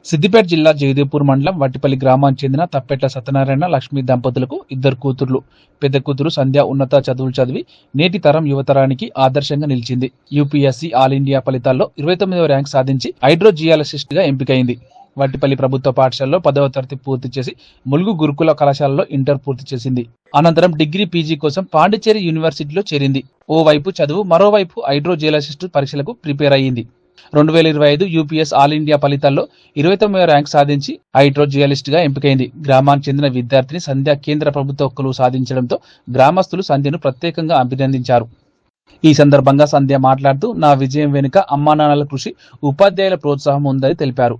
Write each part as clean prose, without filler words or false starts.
సిద్దిపేట జిల్లా జగదేవ్పూర్ మండలం వట్టిపల్లి గ్రామానికి చెందిన తప్పెట్ల సత్యనారాయణ లక్ష్మీ దంపతులకు ఇద్దరు కూతుర్లు. పెద్ద కూతురు సంధ్య ఉన్నత చదువులు చదివి నేటి తరం యువతరానికి ఆదర్శంగా నిలిచింది. యూపీఎస్సీ ఆల్ ఇండియా ఫలితాల్లో 29వ ర్యాంక్ సాధించి హైడ్రోజియాలజిస్ట్ గా ఎంపికైంది. వట్టిపల్లి ప్రభుత్వ పాఠశాలలో 10వ తరగతి పూర్తి చేసి ములుగు గురుకుల కళాశాలలో ఇంటర్ పూర్తి చేసింది. అనంతరం డిగ్రీ పీజీ కోసం పాండిచ్చేరి యూనివర్సిటీలో చేరింది. ఓవైపు చదువు, మరోవైపు హైడ్రోజియాలజిస్ట్ పరీక్షలకు ప్రిపేర్ అయ్యింది. 2025 యూపీఎస్ ఆల్ ఇండియా ఫలితాల్లో 29వ ర్యాంక్ సాధించి హైడ్రోజియాలిస్ట్ గా ఎంపికైంది. గ్రామానికి చెందిన విద్యార్థిని సంధ్య కేంద్ర ప్రభుత్వ కొలువు సాధించడంతో గ్రామస్తులు సంధ్యను ప్రత్యేకంగా అభినందించారు. ఈ సందర్భంగా సంధ్య మాట్లాడుతూ, నా విజయం వెనుక అమ్మానాన్నల కృషి, ఉపాధ్యాయుల ప్రోత్సాహం ఉందని తెలిపారు.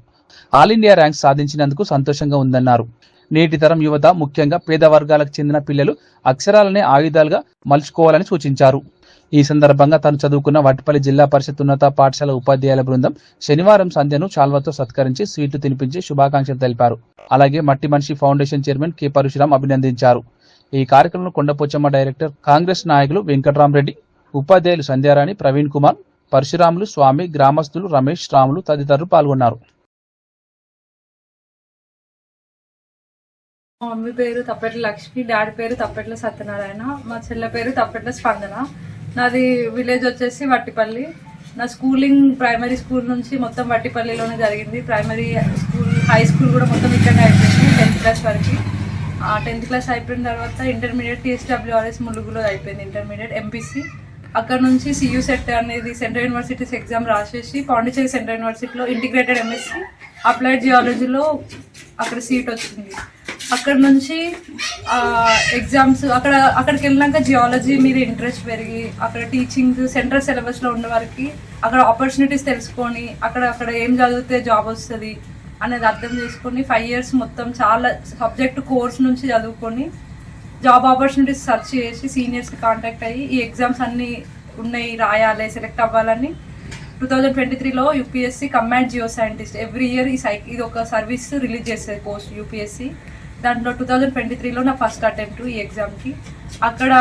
ఆల్ ఇండియా ర్యాంక్ సాధించినందుకు సంతోషంగా ఉందన్నారు. నేటి తరం యువత, ముఖ్యంగా పేద వర్గాలకు చెందిన పిల్లలు అక్షరాలనే ఆయుధాలుగా మలుచుకోవాలని సూచించారు. ఈ సందర్భంగా తాను చదువుకున్న వట్టిపల్లి జిల్లా పరిషత్ ఉన్నత పాఠశాల ఉపాధ్యాయుల బృందం శనివారం సంధ్యను శాల్వాతో సత్కరించి స్వీట్లు తినిపించి శుభాకాంక్షలు తెలిపారు. అలాగే మట్టి మనిషి ఫౌండేషన్ చైర్మన్ కె పరశురాం అభినందించారు. ఈ కార్యక్రమంలో కొండపోచమ్మ డైరెక్టర్, కాంగ్రెస్ నాయకులు వెంకట్రామరెడ్డి, ఉపాధ్యాయులు సంధ్యారాణి, ప్రవీణ్ కుమార్, పరశురాములు, స్వామి, గ్రామస్తులు రమేష్, రాములు తదితరులు పాల్గొన్నారు. మా మమ్మీ పేరు తప్పెట్ల లక్ష్మి, డాడీ పేరు తప్పెట్ల సత్యనారాయణ, మా చెల్లె పేరు తప్పెట్ల స్పందన. నాది విలేజ్ వచ్చేసి వట్టిపల్లి. నా స్కూలింగ్ ప్రైమరీ స్కూల్ నుంచి మొత్తం వట్టిపల్లిలోనే జరిగింది. ప్రైమరీ స్కూల్, హై స్కూల్ కూడా మొత్తం ఇక్కడనే అయిపోయింది 10th క్లాస్ వరకు. 10th క్లాస్ అయిపోయిన తర్వాత ఇంటర్మీడియట్ TSWRS ములుగులో అయిపోయింది. Intermediate MPC. అక్కడ నుంచి CU సెట్ అనేది సెంట్రల్ యూనివర్సిటీస్ ఎగ్జామ్ రాసేసి పాండిచ్చేరి సెంట్రల్ యూనివర్సిటీలో ఇంటిగ్రేటెడ్ MSc అప్లైడ్ జియాలజీలో అక్కడ సీట్ వచ్చింది. అక్కడ నుంచి ఎగ్జామ్స్ అక్కడికి వెళ్ళినాక జియాలజీ మీద ఇంట్రెస్ట్ పెరిగి అక్కడ టీచింగ్ సెంట్రల్ సిలబస్లో ఉన్న వారికి అక్కడ ఆపర్చునిటీస్ తెలుసుకొని అక్కడ ఏం చదివితే జాబ్ వస్తుంది అనేది అర్థం చేసుకొని 5 years మొత్తం చాలా సబ్జెక్ట్ కోర్స్ నుంచి చదువుకొని జాబ్ ఆపర్చునిటీస్ సెర్చ్ చేసి సీనియర్స్కి కాంటాక్ట్ అయ్యి ఈ ఎగ్జామ్స్ అన్నీ ఉన్నాయి, రాయాలి, సెలెక్ట్ అవ్వాలని 2023లో UPSC combined geo scientist every year ఇది ఒక సర్వీస్ రిలీజ్ చేసేది పోస్ట్ యూపీఎస్సీ. దాంట్లో 2023లో నా ఫస్ట్ అటెంప్ట్ ఈ ఎగ్జామ్కి. అక్కడ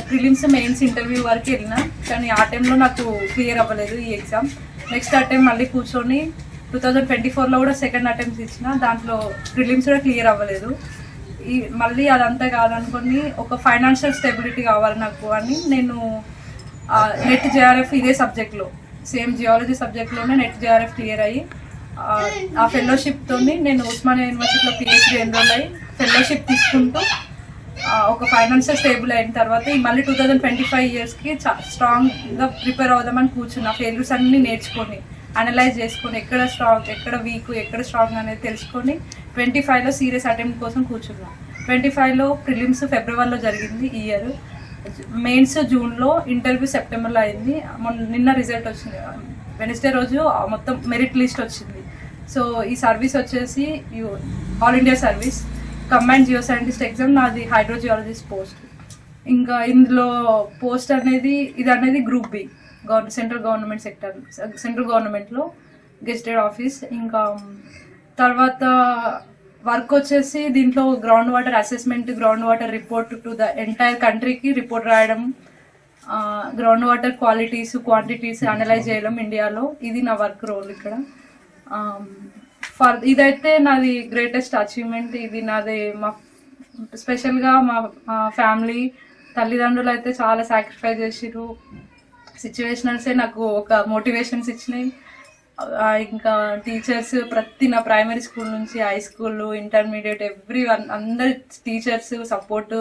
ప్రిలిమ్స్, మెయిన్స్, ఇంటర్వ్యూ వరకు వెళ్ళినా, కానీ ఆ టైంలో నాకు క్లియర్ అవ్వలేదు ఈ ఎగ్జామ్. నెక్స్ట్ అటెంప్ట్ మళ్ళీ కూర్చొని 2024లో కూడా సెకండ్ అటెంప్ట్స్ ఇచ్చిన, దాంట్లో ప్రిలిమ్స్ కూడా క్లియర్ అవ్వలేదు. మళ్ళీ అదంతా కాదనుకొని ఒక ఫైనాన్షియల్ స్టెబిలిటీ కావాలి నాకు అని నేను నెట్ JRF ఇదే సబ్జెక్ట్లో, సేమ్ జియాలజీ సబ్జెక్ట్లోనే నెట్ JRF క్లియర్ అయ్యి ఆ ఫెలోషిప్తో నేను ఉస్మానియా యూనివర్సిటీలో PhD ఎన్రోల్ అయ్యి ఫెలోషిప్ తీసుకుంటూ ఒక ఫైనాన్షియల్ స్టేబుల్ అయిన తర్వాత మళ్ళీ 2025 ఇయర్స్కి స్ట్రాంగ్గా ప్రిపేర్ అవుదామని కూర్చున్నా. ఫెయిల్యూర్స్ అన్నీ నేర్చుకొని అనలైజ్ చేసుకొని ఎక్కడ స్ట్రాంగ్, ఎక్కడ వీక్, ఎక్కడ స్ట్రాంగ్ అనేది తెలుసుకొని 25లో సీరియస్ అటెంప్ట్ కోసం కూర్చున్నా. 25లో ప్రిలిమ్స్ ఫిబ్రవరిలో జరిగింది ఈ ఇయర్, మెయిన్స్ జూన్లో, ఇంటర్వ్యూ సెప్టెంబర్లో అయింది. నిన్న రిజల్ట్ వచ్చింది, వెనస్డే రోజు మొత్తం మెరిట్ లిస్ట్ వచ్చింది. సో ఈ సర్వీస్ వచ్చేసి all India service command geo scientist exam, నాది హైడ్రోజియాలజిస్ట్ పోస్ట్. ఇంకా ఇందులో పోస్ట్ అనేది group B, central government sector, central గవర్నమెంట్లో గెస్టెడ్ ఆఫీస్. ఇంకా తర్వాత వర్క్ వచ్చేసి దీంట్లో ground water assessment, ground water report to the entire కంట్రీకి రిపోర్ట్ రాయడం, ground water qualities, quantities analyse చేయడం ఇండియాలో. ఇది నా వర్క్ రోల్ ఇక్కడ. ఇదైతే నాది గ్రేటెస్ట్ అచీవ్మెంట్. ఇది నాది స్పెషల్గా మా ఫ్యామిలీ, తల్లిదండ్రులు అయితే చాలా సాక్రిఫైస్ చేసిరు. సిచ్యువేషనల్సే నాకు ఒక మోటివేషన్స్ ఇచ్చినాయి. ఇంకా టీచర్స్ నా ప్రైమరీ స్కూల్ నుంచి హై స్కూల్, ఇంటర్మీడియట్, ఎవ్రీవన్, అందరి టీచర్స్ సపోర్టు.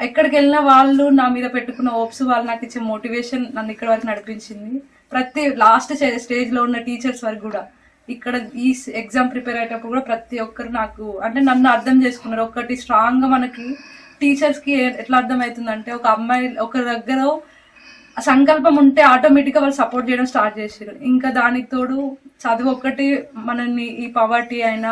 ఎక్కడికి వెళ్ళినా వాళ్ళు నా మీద పెట్టుకున్న హోప్స్, వాళ్ళు నాకు ఇచ్చే మోటివేషన్ నన్ను ఇక్కడ వరకు నడిపించింది. ప్రతి లాస్ట్ స్టేజ్లో ఉన్న టీచర్స్ వరకు కూడా ఇక్కడ ఈ ఎగ్జామ్ ప్రిపేర్ అయ్యేటప్పుడు కూడా ప్రతి ఒక్కరు నాకు నన్ను అర్థం చేసుకున్నారు. ఒకటి స్ట్రాంగ్గా మనకి టీచర్స్కి ఎట్లా అర్థమవుతుందంటే, ఒక అమ్మాయి ఒకరి దగ్గర సంకల్పం ఉంటే ఆటోమేటిక్గా వాళ్ళు సపోర్ట్ చేయడం స్టార్ట్ చేసారు. ఇంకా దానికి తోడు చదువు ఒక్కటి మనల్ని, ఈ పవర్టీ అయినా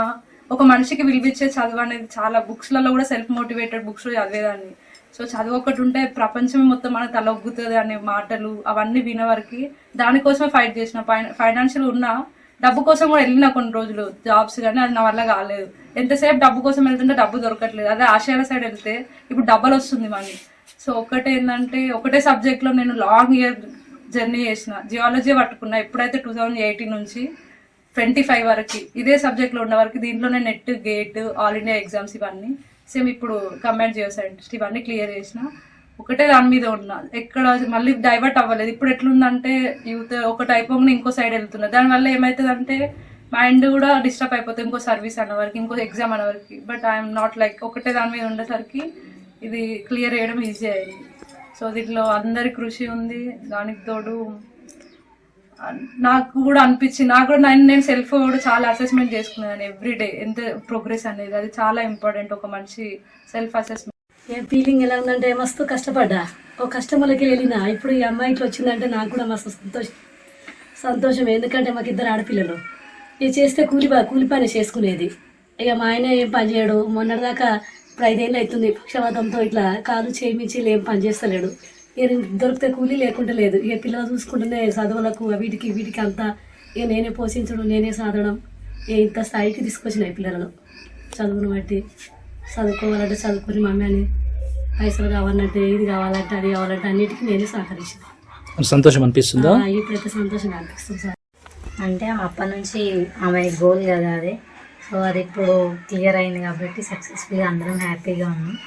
ఒక మనిషికి విలువిచ్చే చదువు అనేది చాలా బుక్స్లలో కూడా సెల్ఫ్ మోటివేటెడ్ బుక్స్లో చదివేదాన్ని. సో చదువు ఒకటి ఉంటే ప్రపంచమే మొత్తం మనకు తలొగ్గుతుంది అనే మాటలు అవన్నీ వినేవరకు దానికోసమే ఫైట్ చేసిన. ఫైనాన్షియల్ ఉన్న డబ్బు కోసం కూడా వెళ్ళిన కొన్ని రోజులు జాబ్స్, కానీ అది నా వల్ల కాలేదు. ఎంతసేపు డబ్బు కోసం వెళ్తుంటే డబ్బు దొరకట్లేదు. అదే ఆశయాల సైడ్ వెళ్తే ఇప్పుడు డబ్బులు వస్తుంది మనీ. సో ఒకటే సబ్జెక్ట్లో నేను లాంగ్ ఇయర్ జర్నీ చేసిన, జియాలజీ పట్టుకున్నా. ఎప్పుడైతే 2018 నుంచి 25 వరకు ఇదే సబ్జెక్ట్లో ఉన్న వరకు దీంట్లోనే net gate all India exams ఇవన్నీ సేమ్ ఇప్పుడు కంబైన్ జియో సైంటిస్ట్ ఇవన్నీ క్లియర్ చేసిన ఒకటే దాని మీద ఉన్నా ఎక్కడ మళ్ళీ డైవర్ట్ అవ్వలేదు. ఇప్పుడు ఎట్లుందంటే యూత్ ఒక టైప్ ఇంకో సైడ్ వెళ్తున్నారు. దానివల్ల ఏమవుతుందంటే మైండ్ కూడా డిస్టర్బ్ అయిపోతుంది ఇంకో సర్వీస్ అన్న వరకు ఇంకో ఎగ్జామ్ అన్న వరకు. బట్ ఐఎమ్ నాట్ లైక్ ఒకటే దాని మీద ఉండేసరికి ఇది క్లియర్ చేయడం ఈజీ అయింది. సో దీంట్లో అందరి కృషి ఉంది. దానికి తోడు నాకు కూడా అనిపించింది, నాకు కూడా నేను సెల్ఫ్ కూడా చాలా అసెస్మెంట్ చేసుకున్నాను ఎవ్రీడే ఎంత ప్రోగ్రెస్ అనేది. అది చాలా ఇంపార్టెంట్, ఒక మంచి సెల్ఫ్ అసెస్మెంట్. ఏ ఫీలింగ్ ఎలా ఉందంటే మస్తు కష్టపడ్డా, ఒక కష్టములకి వెళ్ళినా ఇప్పుడు ఈ అమ్మాయి ఇట్లా వచ్చిందంటే నాకు కూడా మస్తు సంతోషం. ఎందుకంటే మాకు ఇద్దరు ఆడపిల్లలు, ఇది చేస్తే కూలి పని చేసుకునేది. ఇక మా ఆయన ఏం పని చేయడు. మొన్నటిదాకా ఇప్పుడు 5 ఏళ్ళు అవుతుంది పక్షవాతంతో ఇట్లా కాలు చేయించి ఏం పని చేస్తలేడు. ఇక దొరికితే కూలీ లేకుండా లేదు. ఇక పిల్లలు చూసుకుంటూనే చదువులకు వీటికి అంతా ఇక నేనే పోషించడం, నేనే సాధడం, ఇంత స్థాయికి తీసుకొచ్చినాయి పిల్లలను. చదువును బట్టి చదువుకోవాలంటే చదువుకుని మమ్మీ అని పైసలు కావాలంటే ఇది కావాలంటే అది కావాలంటే అన్నిటికీ నేనే సహకరించింది. సంతోషం అనిపిస్తుందా? ఇప్పుడైతే సంతోషంగా అనిపిస్తుంది సార్. అంటే అప్పటి నుంచి ఆమె గోల్ కదా అది. సో అది ఇప్పుడు క్లియర్ అయింది కాబట్టి సక్సెస్ఫుల్గా అందరం హ్యాపీగా ఉన్నాం.